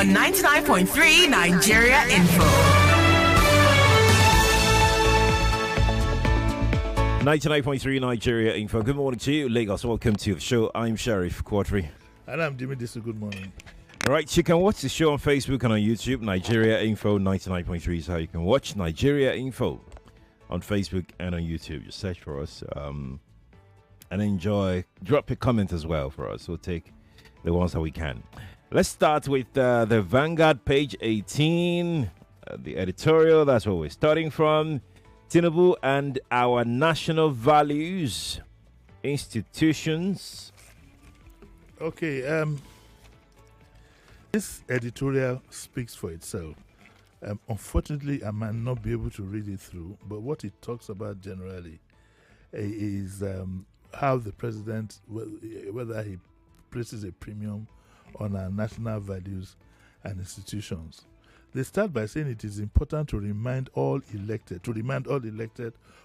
on 99.3 Nigeria Info. 99.3 Nigeria Info. Good morning to you, Lagos. Welcome to the show. I'm Sheriff Quadry. And I'm Jimi. Disu. Good morning. All right, you can watch the show on Facebook and on YouTube. Nigeria Info 99.3 is how you can watch Nigeria Info on Facebook and on YouTube. Just search for us and enjoy. Drop a comment as well for us. We'll take the ones that we can. Let's start with the Vanguard, page 18, the editorial. That's where we're starting from. Tinubu and our national values, institutions. Okay, this editorial speaks for itself. Unfortunately, I might not be able to read it through, but what it talks about generally is how the president, whether he places a premium on our national values and institutions. They start by saying it is important to remind all elected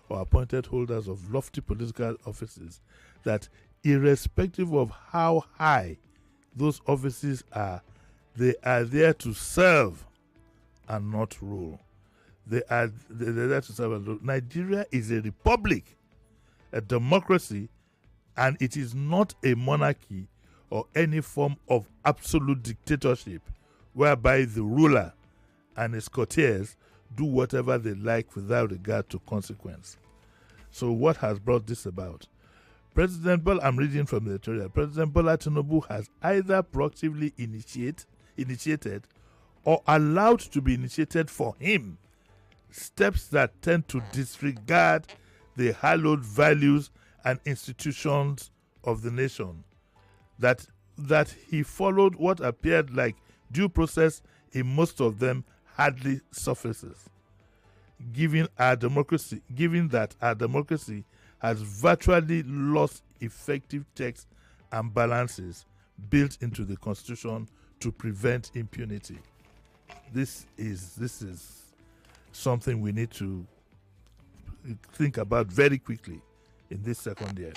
or appointed holders of lofty political offices that irrespective of how high those offices are, they are there to serve and not rule. They're there to serve and rule. Nigeria is a republic, a democracy, and it is not a monarchy or any form of absolute dictatorship whereby the ruler and his courtiers do whatever they like without regard to consequence. So what has brought this about? I'm reading from the editorial. President Bola Tinubu has either proactively initiated or allowed to be initiated for him steps that tend to disregard the hallowed values and institutions of the nation. That he followed what appeared like due process in most of them hardly surfaces. Given that our democracy has virtually lost effective checks and balances built into the Constitution to prevent impunity. This is something we need to think about very quickly in this second year.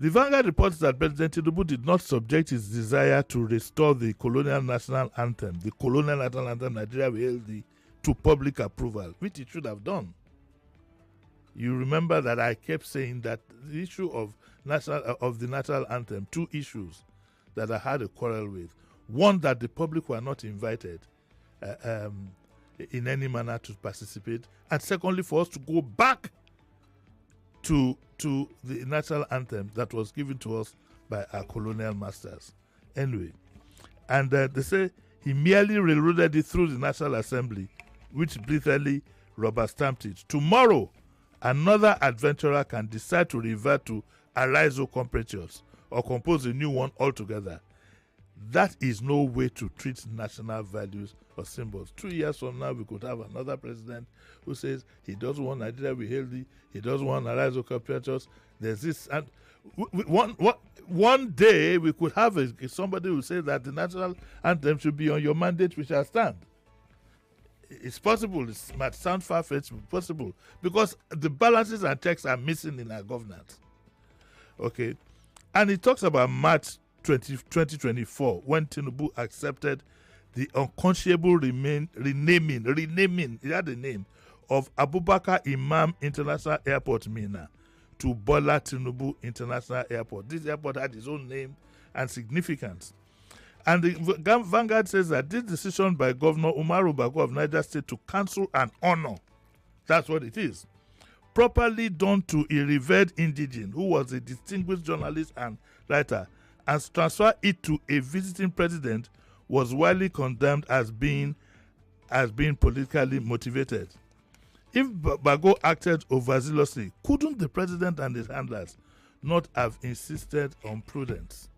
The Vanguard reports that President Tinubu did not subject his desire to restore the colonial national anthem, Nigeria We Hail Thee, to public approval, which it should have done. You remember that I kept saying that the issue of the national anthem, two issues that I had a quarrel with. One, that the public were not invited in any manner to participate, and secondly, for us to go back to the national anthem that was given to us by our colonial masters. Anyway, and they say he merely railroaded it through the National Assembly, which blithely rubber-stamped it. Tomorrow, another adventurer can decide to revert to Arizo compatriots or compose a new one altogether. That is no way to treat national values or symbols. 2 years from now, we could have another president who says he doesn't want Nigeria to be healthy, he doesn't want Arizo compatriots. There's this, and one day we could have somebody who says that the national anthem should be on your mandate, we shall stand. It's possible. It might sound far-fetched, but possible, because the balances and checks are missing in our governance. Okay, and it talks about March 2024 when Tinubu accepted the unconscionable renaming, it had a name, of Abubakar Imam International Airport, Minna, to Bola Tinubu International Airport. This airport had its own name and significance. And the Vanguard says that this decision by Governor Umaru Bago of Niger State to cancel an honor, that's what it is, properly done to a revered indigene who was a distinguished journalist and writer, and transfer it to a visiting president, was widely condemned as being politically motivated. If Bago acted overzealously, couldn't the president and his handlers not have insisted on prudence?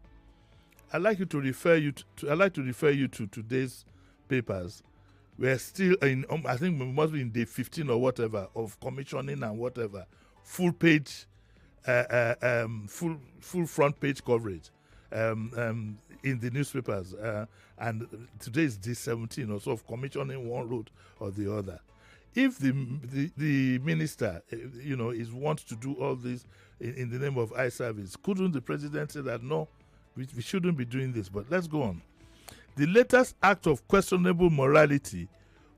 I'd like to refer you to today's papers. We're still in, I think we must be in day 15 or whatever of commissioning and whatever, full page, full front page coverage in the newspapers. And today is day 17 or so of commissioning one road or the other. If the minister, is wants to do all this in the name of eye service, couldn't the president say that no, we shouldn't be doing this? But let's go on. The latest act of questionable morality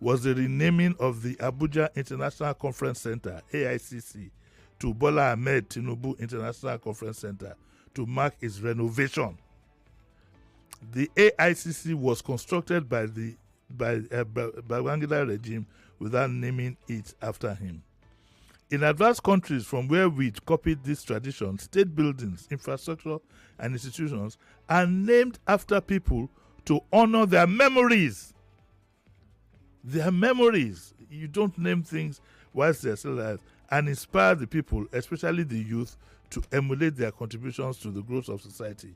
was the renaming of the Abuja International Conference Center, AICC, to Bola Ahmed Tinubu International Conference Center to mark its renovation. The AICC was constructed by the Babangida regime without naming it after him. In advanced countries from where we copied this tradition, state buildings, infrastructure, and institutions are named after people to honor their memories. Their memories. You don't name things whilst they're still alive, and inspire the people, especially the youth, to emulate their contributions to the growth of society.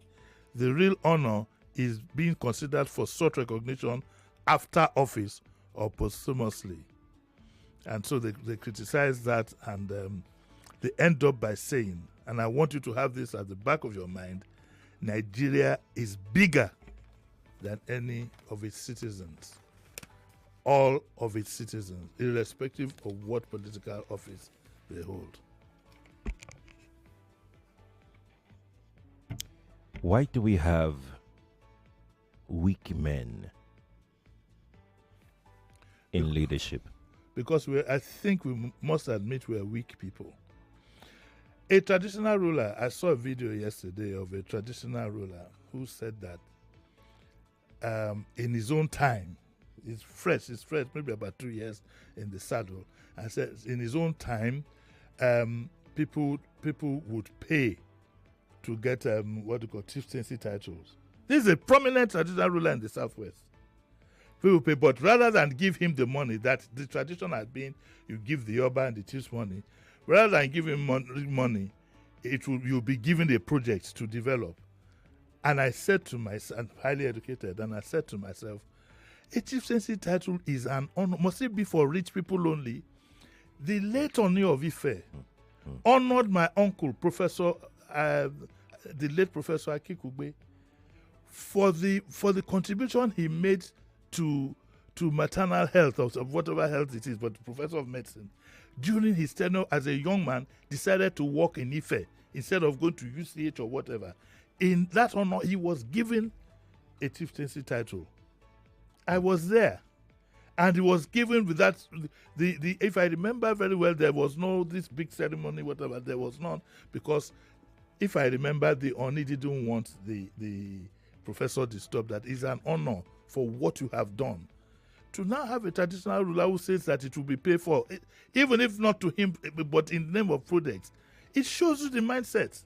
The real honor is being considered for such recognition after office or posthumously. And so they criticize that, and they end up by saying, and I want you to have this at the back of your mind, Nigeria is bigger than any of its citizens. All of its citizens, irrespective of what political office they hold. Why do we have weak men in leadership? Because I think we must admit we are weak people. A traditional ruler, I saw a video yesterday of a traditional ruler who said that in his own time, it's fresh, maybe about 2 years in the saddle, and said in his own time, people would pay to get what you call chieftaincy titles. This is a prominent traditional ruler in the Southwest. People pay, but rather than give him the money, that the tradition has been, you give the Oba and the chiefs money. Rather than give him money, you'll be given a project to develop. And I said to myself, I'm highly educated, and I said to myself, a chieftaincy title is an honor. Must it be for rich people only? The late Oni of Ife honored my uncle, the late Professor Akikugbe, for the contribution he made to maternal health, of whatever health it is, but the professor of medicine, during his tenure as a young man, decided to work in Ife instead of going to UCH or whatever. In that honor, he was given a chieftaincy title. I was there, and he was given with that. If I remember very well, there was no this big ceremony, whatever. There was none, because if I remember, the Oni didn't want the professor disturbed. That is an honor for what you have done. To now have a traditional ruler who says that it will be paid for, even if not to him, but in the name of projects, it shows you the mindset.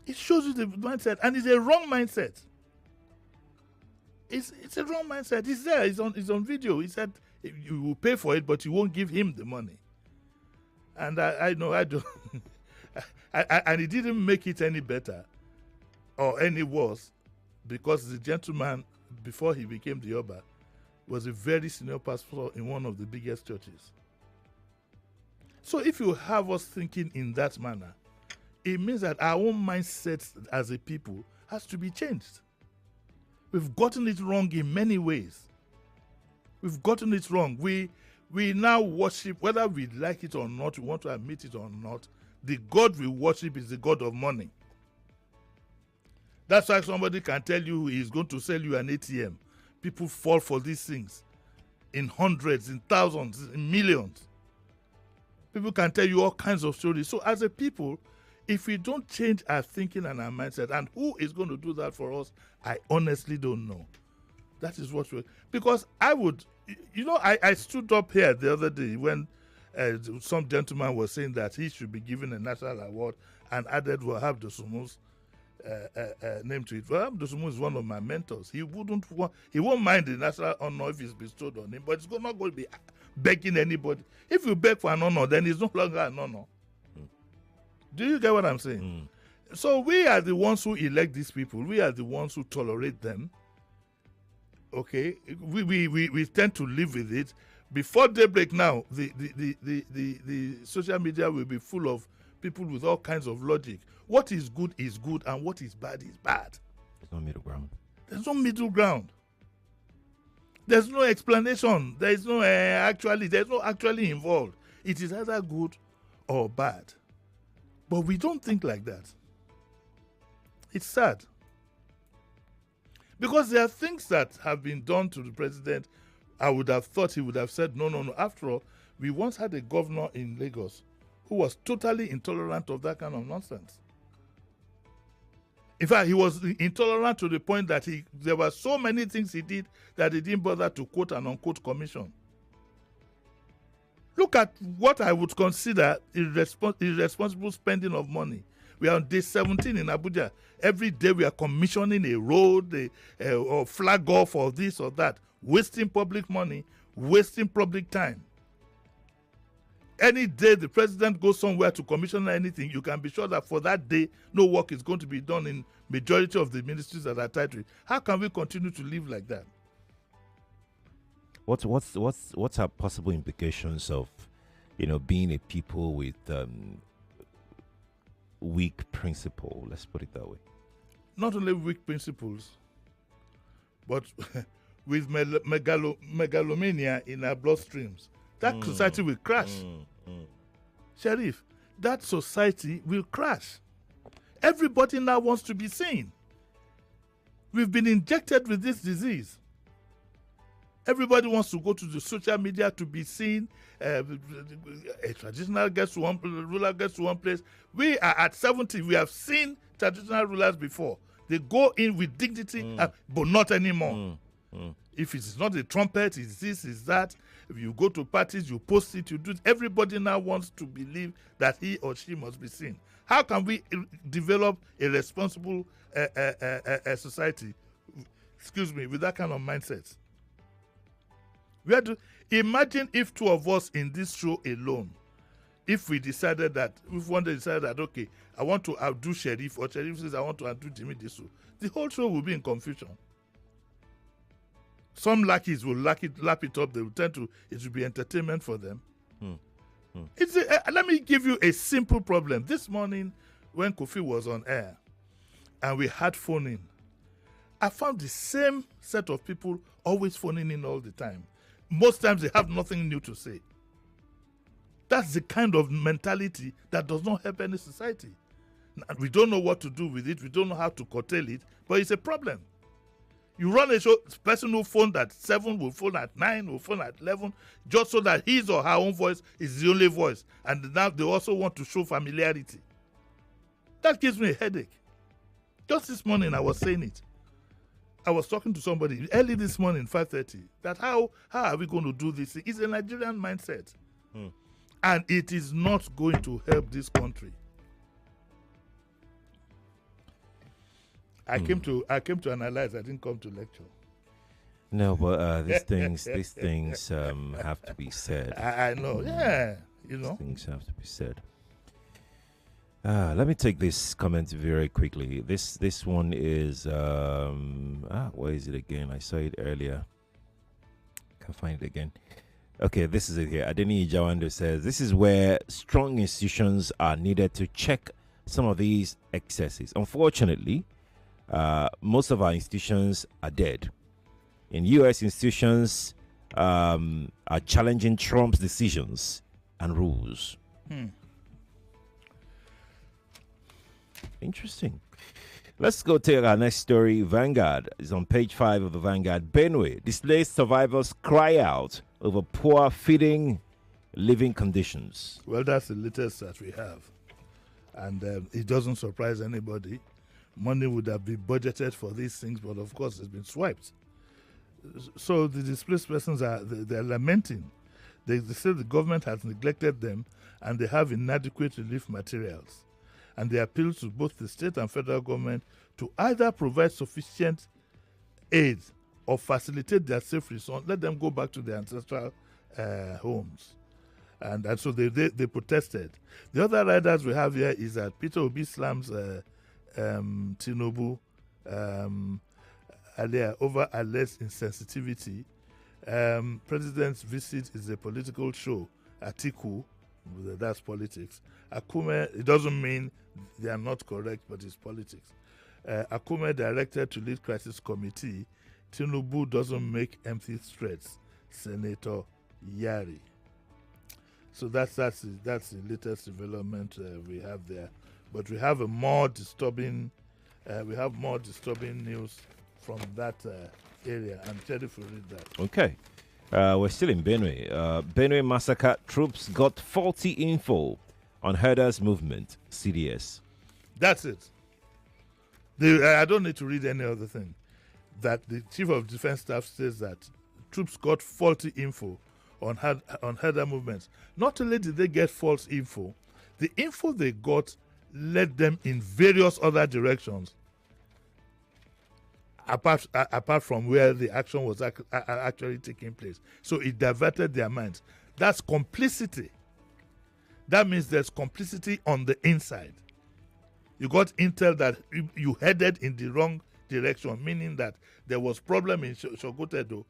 It shows you the mindset, and it's a wrong mindset. It's a wrong mindset. It's there. It's on video. He said you will pay for it, but you won't give him the money. And I know I don't. And it didn't make it any better or any worse, because the gentleman, before he became the Oba, was a very senior pastor in one of the biggest churches. So if you have us thinking in that manner, it means that our own mindset as a people has to be changed. We've gotten it wrong in many ways. We've gotten it wrong. We now worship, whether we like it or not, we want to admit it or not, the God we worship is the God of money. That's why somebody can tell you he's going to sell you an ATM. People fall for these things in hundreds, in thousands, in millions. People can tell you all kinds of stories. So as a people, if we don't change our thinking and our mindset, and who is going to do that for us, I honestly don't know. That is what because I would, I stood up here the other day when some gentleman was saying that he should be given a national award and added Wahab Dosumu's name to it. Wahab Dosumu is one of my mentors. He won't mind the national honor if it's bestowed on him, but it's not going to be begging anybody. If you beg for an honor, then it's no longer an honor. Do you get what I'm saying? So we are the ones who elect these people. We are the ones who tolerate them. Okay, we tend to live with it. Before daybreak now, the social media will be full of people with all kinds of logic. What is good, and what is bad is bad. There's no middle ground. There's no middle ground. There's no explanation. There's no actually involved. It is either good or bad. But we don't think like that. It's sad. Because there are things that have been done to the president. I would have thought he would have said, no, no, no. After all, we once had a governor in Lagos who was totally intolerant of that kind of nonsense. In fact, he was intolerant to the point that there were so many things he did that he didn't bother to quote and unquote commission. Look at what I would consider irresponsible spending of money. We are on day 17 in Abuja. Every day we are commissioning a road, or flag off, or this or that, wasting public money, wasting public time. Any day the president goes somewhere to commission anything, you can be sure that for that day, no work is going to be done in majority of the ministries that are tied to it. How can we continue to live like that? What's our possible implications of, being a people with weak principle? Let's put it that way. Not only weak principles, but with megalomania in our bloodstreams. That society will crash. Sheriff, that society will crash. Everybody now wants to be seen. We've been injected with this disease. Everybody wants to go to the social media to be seen. A traditional gets to one, ruler gets to one place. We are at 70. We have seen traditional rulers before. They go in with dignity, but not anymore. If it's not a trumpet, it's this, it's that. If you go to parties, you post it, you do it. Everybody now wants to believe that he or she must be seen. How can we develop a responsible society, with that kind of mindset? We have to imagine if two of us in this show alone, if one day decided that, okay, I want to outdo Sheriff, or Sheriff says I want to outdo Jimi Disu, the whole show will be in confusion. Some lackeys will lap it up. They will it will be entertainment for them. Let me give you a simple problem. This morning, when Kofi was on air and we had phone in, I found the same set of people always phoning in all the time. Most times they have nothing new to say. That's the kind of mentality that does not help any society. We don't know what to do with it. We don't know how to curtail it, but it's a problem. You run a show, person who phoned at 7 will phone at 9, will phone at 11, just so that his or her own voice is the only voice. And now they also want to show familiarity. That gives me a headache. Just this morning I was saying it. I was talking to somebody early this morning, 5:30, that how are we going to do this? It's a Nigerian mindset. And it is not going to help this country. I came to analyze. I didn't come to lecture. No, but these things have to be said. I know. Yeah, These things have to be said. Let me take this comment very quickly. This one is where is it again? I saw it earlier. Can't find it again. Okay, this is it here. Adeni Jawando says this is where strong institutions are needed to check some of these excesses. Unfortunately, most of our institutions are dead. In US, institutions are challenging Trump's decisions and rules. Interesting. Let's go take our next story. Vanguard is on page 5 of the Vanguard. Benue, displaced survivors cry out over poor feeding, living conditions. Well, that's the latest that we have. And it doesn't surprise anybody. Money would have been budgeted for these things, but of course it's been swiped. So the displaced persons they're lamenting. They say the government has neglected them and they have inadequate relief materials. And they appeal to both the state and federal government to either provide sufficient aid or facilitate their safe return, let them go back to their ancestral homes. And so they protested. The other riders we have here is that Peter Obi slams Tinubu over alleged insensitivity. President's visit is a political show. Atiku, that's politics. Akume, it doesn't mean they are not correct, but it's politics. Akume directed to lead crisis committee. Tinubu doesn't make empty threats. Senator Yari. So that's the latest development we have there. But we have more disturbing news from that area, and Sheriff will read that. Okay. We're still in Benue. Benue massacre. Troops got faulty info on herders movement. CDS. That's it. I don't need to read any other thing. That the Chief of Defense Staff says that troops got faulty info on herder movements. Not only did they get false info, the info they got led them in various other directions. Apart from where the action was actually taking place. So it diverted their minds. That's complicity. That means there's complicity on the inside. You got intel that you headed in the wrong direction, meaning that there was problem in Sokotedo.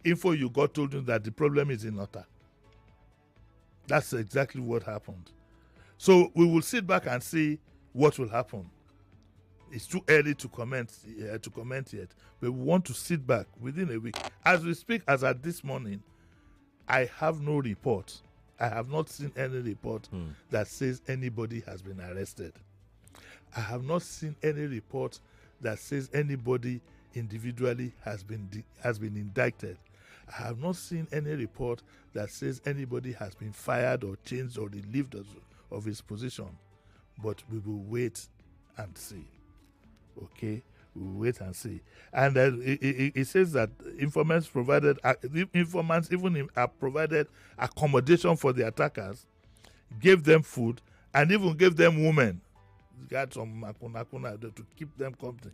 Info you got told you that the problem is in Ota. That's exactly what happened. So we will sit back and see what will happen. It's too early to comment yet, but we want to sit back within a week. As we speak, as at this morning, I have no report. I have not seen any report that says anybody has been arrested. I have not seen any report that says anybody individually has been indicted. I have not seen any report that says anybody has been fired or changed or relieved of his position. But we will wait and see. Okay, we will wait and see. And it says that informants even provided accommodation for the attackers, gave them food, and even gave them women. Got some makuna to keep them company.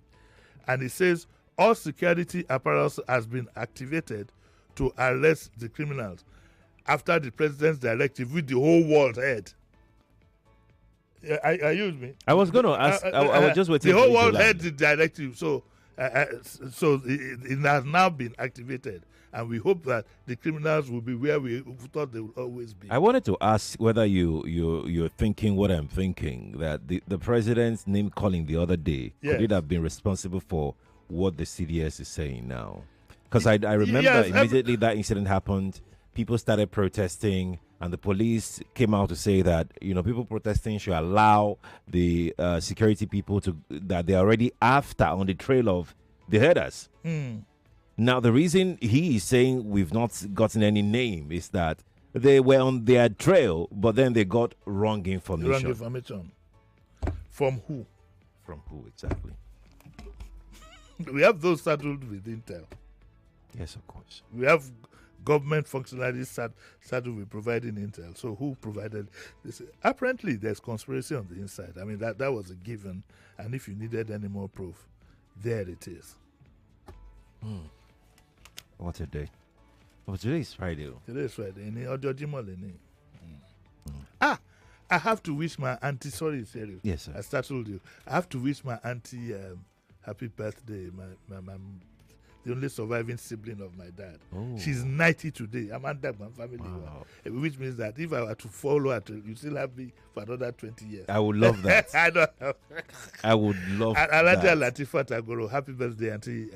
And it says all security apparatus has been activated to arrest the criminals after the president's directive, with the whole world heard. Are you with me? I was going to ask. I was just waiting. The whole world heard the directive, so it has now been activated, and we hope that the criminals will be where we thought they would always be. I wanted to ask whether you're thinking what I'm thinking, that the president's name calling the other day, could it have been responsible for what the CDS is saying now? Because I remember immediately that incident happened, people started protesting, and the police came out to say that people protesting should allow the security people that they're already after on the trail of the herders. Now, the reason he is saying we've not gotten any name is that they were on their trail, but then they got wrong information. Wrong information. From who? From who, exactly? We have those saddled with intel. Yes, of course. We have government functionaries saddled with providing intel. So who provided this? Apparently, there's conspiracy on the inside. I mean, that was a given. And if you needed any more proof, there it is. What a day. Oh, today is Friday. Today is Friday. I have to wish my auntie, sorry, Sherry. Yes, sir. I startled you. I have to wish my auntie happy birthday. My the only surviving sibling of my dad. Oh. She's 90 today. I'm under my family. Wow. Which means that if I were to follow her, you still have me for another 20 years. I would love that. I don't know. I would love that. Alaja Latifa Tagoro, happy birthday, auntie.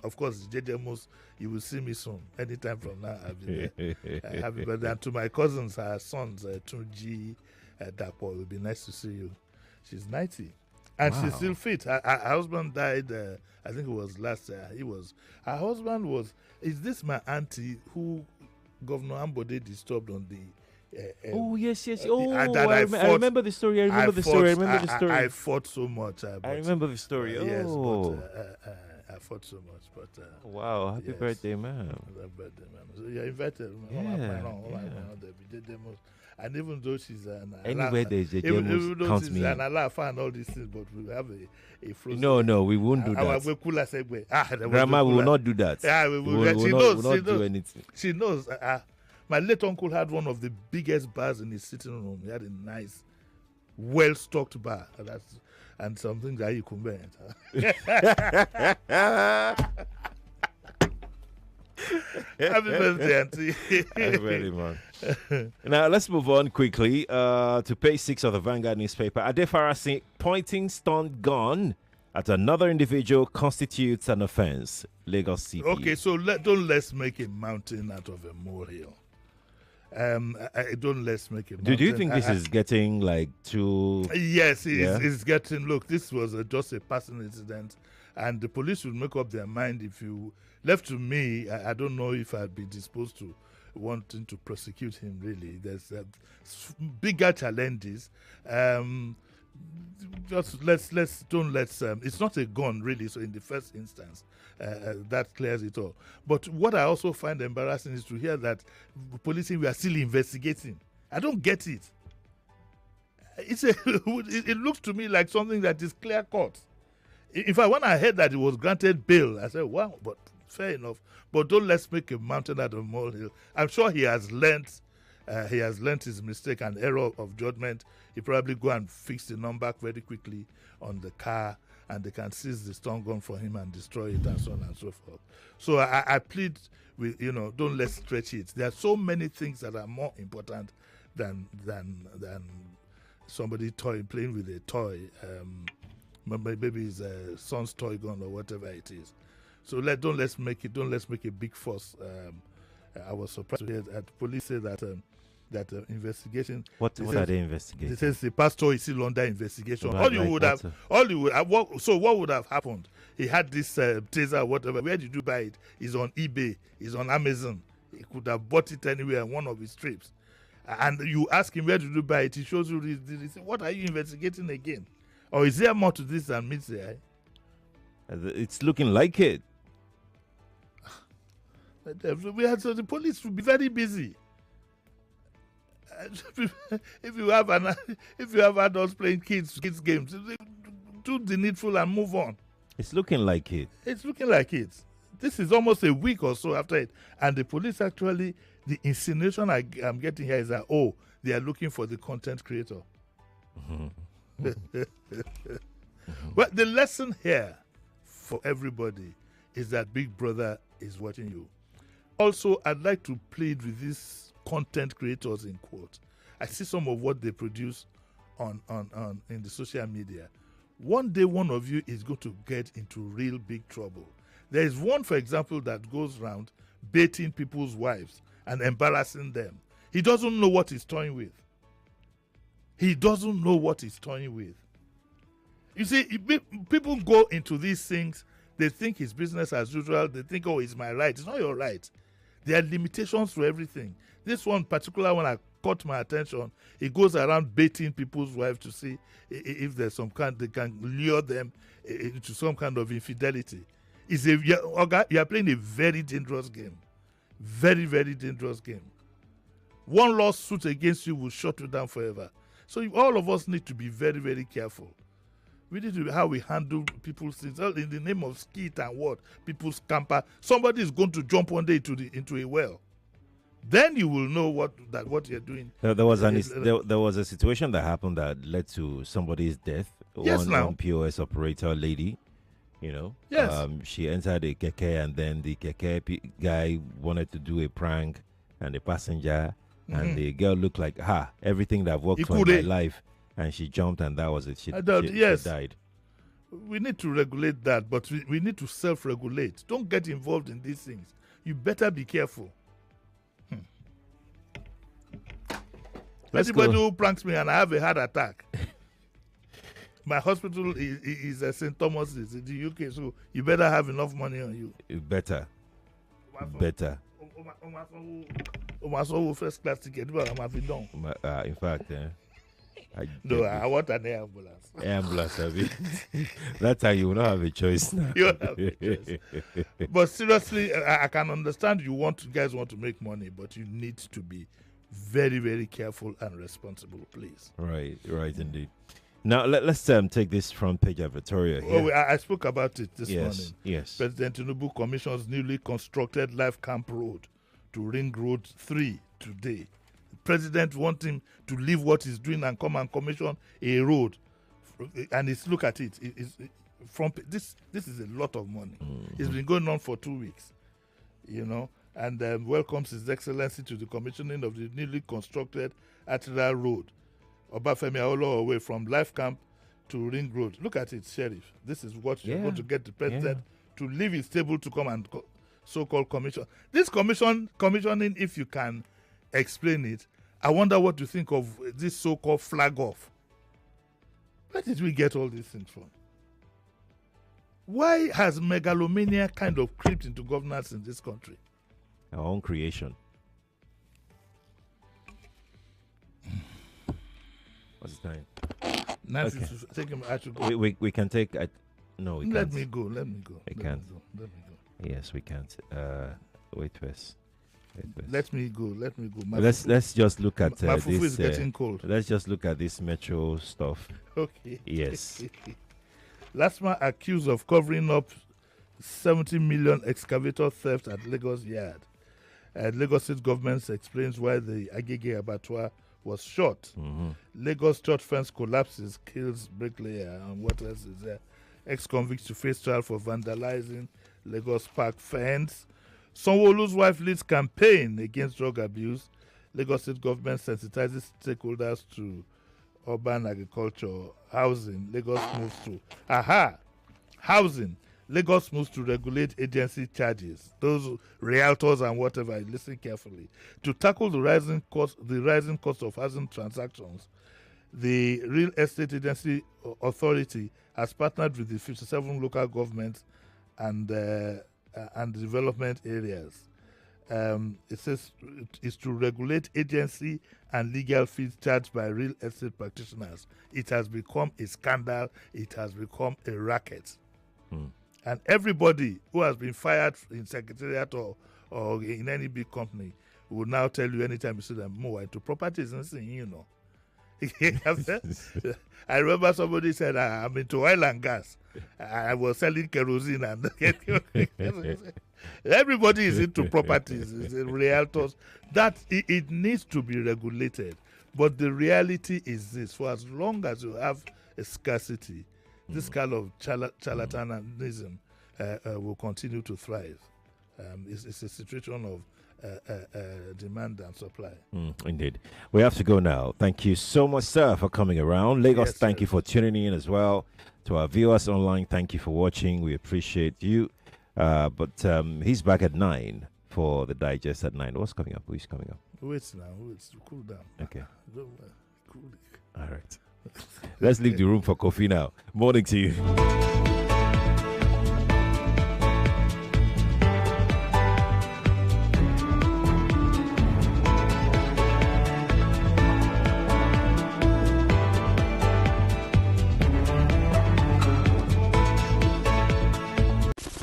Of course, JJ Mus, you will see me soon. Anytime from now, I'll be there. Happy birthday. And to my cousins, her sons, Tunji, Dapo, it will be nice to see you. She's 90. And she's still fit. Her husband died, I think it was last year. Her husband is this my auntie who Governor Ambode disturbed on the... oh, yes. Oh, I remember the story. I fought so much. I remember the story. Yes, but I fought so much. But wow, happy birthday, man. Happy birthday, man. So you're invited. And even though she's anywhere there's a even though she's an Allah fan, all these things, but we have a frozen. No, we won't do that. Grandma, we will not do that. Yeah, we will not do anything. She knows. My late uncle had one of the biggest bars in his sitting room. He had a nice, well-stocked bar. And something that you could bear. Happy birthday, auntie. Happy birthday, man. Now, let's move on quickly to page 6 of the Vanguard newspaper. Adefarasi pointing stunned gun at another individual constitutes an offense. Lagos CP. Okay, so let's make a mountain out of a molehill. Let's make a mountain. Do you think this is getting like too... Yes, it's getting... Look, this was just a passing incident. And the police will make up their mind. If you left to me, I don't know if I'd be disposed to wanting to prosecute him, really. There's bigger challenges. Just let's it's not a gun, really, so in the first instance that clears it all. But what I also find embarrassing is to hear that policing, we are still investigating. I don't get it. It looks to me like something that is clear cut. In fact, when I heard that it was granted bail, I said, wow, but fair enough. But don't let's make a mountain out of a molehill. I'm sure he has learnt his mistake and error of judgment. He probably go and fix the number very quickly on the car, and they can seize the stun gun for him and destroy it, and so on and so forth. So I plead with, don't let's stretch it. There are so many things that are more important than somebody playing with a toy. Maybe his son's toy gun or whatever it is. So let's make a big fuss. I was surprised to hear that police say that investigation. What are they investigating? It says the pastor is still under investigation. What would have happened? He had this taser, whatever. Where did you buy it? It's on eBay. It's on Amazon. He could have bought it anywhere on one of his trips. And you ask him, where did you buy it? He shows you. He says, what are you investigating again? Or is there more to this than meets the eye? It's looking like it. So the police will be very busy. If you have adults playing kids games, do the needful and move on. It's looking like it. It's looking like it. This is almost a week or so after it, and the police actually, the insinuation I'm getting here is that they are looking for the content creator. Well, the lesson here for everybody is that Big Brother is watching you. Also, I'd like to plead with these content creators in quotes. I see some of what they produce on in the social media. One day, one of you is going to get into real big trouble. There is one, for example, that goes around baiting people's wives and embarrassing them. He doesn't know what he's toying with. He doesn't know what he's toying with. You see, people go into these things, they think it's business as usual. They think, it's my right. It's not your right. There are limitations to everything. This one particular one, I caught my attention. He goes around baiting people's wives to see if there's some kind, they can lure them into some kind of infidelity. You are playing a very dangerous game. Very, very dangerous game. One lawsuit against you will shut you down forever. So all of us need to be very, very careful. We need to be how we handle people's things. In the name of skit and what? People's camper. Somebody is going to jump one day into a well. Then you will know what you're doing. There was a situation that happened that led to somebody's death. Yes, one POS operator lady, Yes. She entered a keke, and then the keke guy wanted to do a prank, and the passenger and the girl looked like everything that I've worked for in my life, and she jumped, and that was it. She died. We need to regulate that, but we need to self-regulate. Don't get involved in these things. You better be careful. Anybody who pranks me and I have a heart attack, my hospital is St. Thomas's in the UK, so you better have enough money on you. You better. First class ticket. In fact, I want an air ambulance. Ambulance, that's how you will not have a choice now. You have a choice. But seriously, I can understand you guys want to make money, but you need to be very, very careful and responsible, please. Right, indeed. Now, let's take this front page editorial here. I spoke about it this morning. Yes. President Tinubu commissions newly constructed Life Camp Road to Ring Road 3 today. The president wants him to leave what he's doing and come and commission a road. And look at it. This is a lot of money. Mm-hmm. It's been going on for 2 weeks, and welcomes His Excellency to the commissioning of the newly constructed Editorial Road, Obafemi Awolowo away from Life Camp to Ring Road. Look at it, Sheriff. This is what you're going to get the president to leave his table to come and so-called commission. This commissioning, if you can explain it, I wonder what you think of this so-called flag off. Where did we get all these things from? Why has megalomania kind of crept into governance in this country? Our own creation. What's the time? Nancy, Okay. take him. I should go. We can take. No, we Let can't. me go. Let me go. I Let can't. Me go. Let me go. Yes, we can't. Wait first. Let me go. Let me go. My Let's just look at my fufu this. is getting cold. Let's just look at this metro stuff. Okay. Yes. Last man accused of covering up 70 million excavator theft at Lagos Yard. Lagos State government explains why the Agege abattoir was shot. Mm-hmm. Lagos church fence collapses, kills bricklayer, and what else is there? Ex-convicts to face trial for vandalizing Lagos Park fence. Sanwo-Olu's wife leads campaign against drug abuse. Lagos State government sensitizes stakeholders to urban agriculture. Housing, Lagos moves to housing. Lagos moves to regulate agency charges. Those realtors and whatever, listen carefully. To tackle the rising cost of housing transactions, the Real Estate Agency Authority has partnered with the 57 local governments and development areas. It says it's to regulate agency and legal fees charged by real estate practitioners. It has become a scandal. It has become a racket. And everybody who has been fired in secretariat or in any big company will now tell you anytime you see them move into properties and saying, you know. I remember somebody said, I'm into oil and gas. I was selling kerosene and everybody is into properties, it's realtors. That it needs to be regulated. But the reality is this: for as long as you have a scarcity, this kind of charlatanism will continue to thrive. It's a situation of demand and supply. Indeed. We have to go now. Thank you so much, sir, for coming around. Lagos, thank you for tuning in as well. To our viewers online, thank you for watching. We appreciate you. But he's back at 9 for the digest at 9. What's coming up? Who's coming up? Wait now. Wait. Cool down. Okay. Cool. All right. Let's leave the room for coffee now. Morning to you.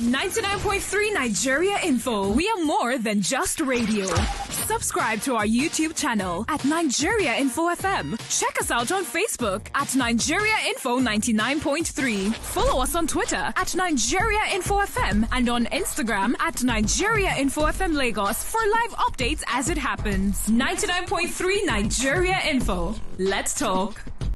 99.3 Nigeria Info. We are more than just radio. Subscribe to our YouTube channel at Nigeria Info FM. Check us out on Facebook at Nigeria Info 99.3. Follow us on Twitter at Nigeria Info FM and on Instagram at Nigeria Info FM Lagos for live updates as it happens. 99.3 Nigeria Info. Let's talk.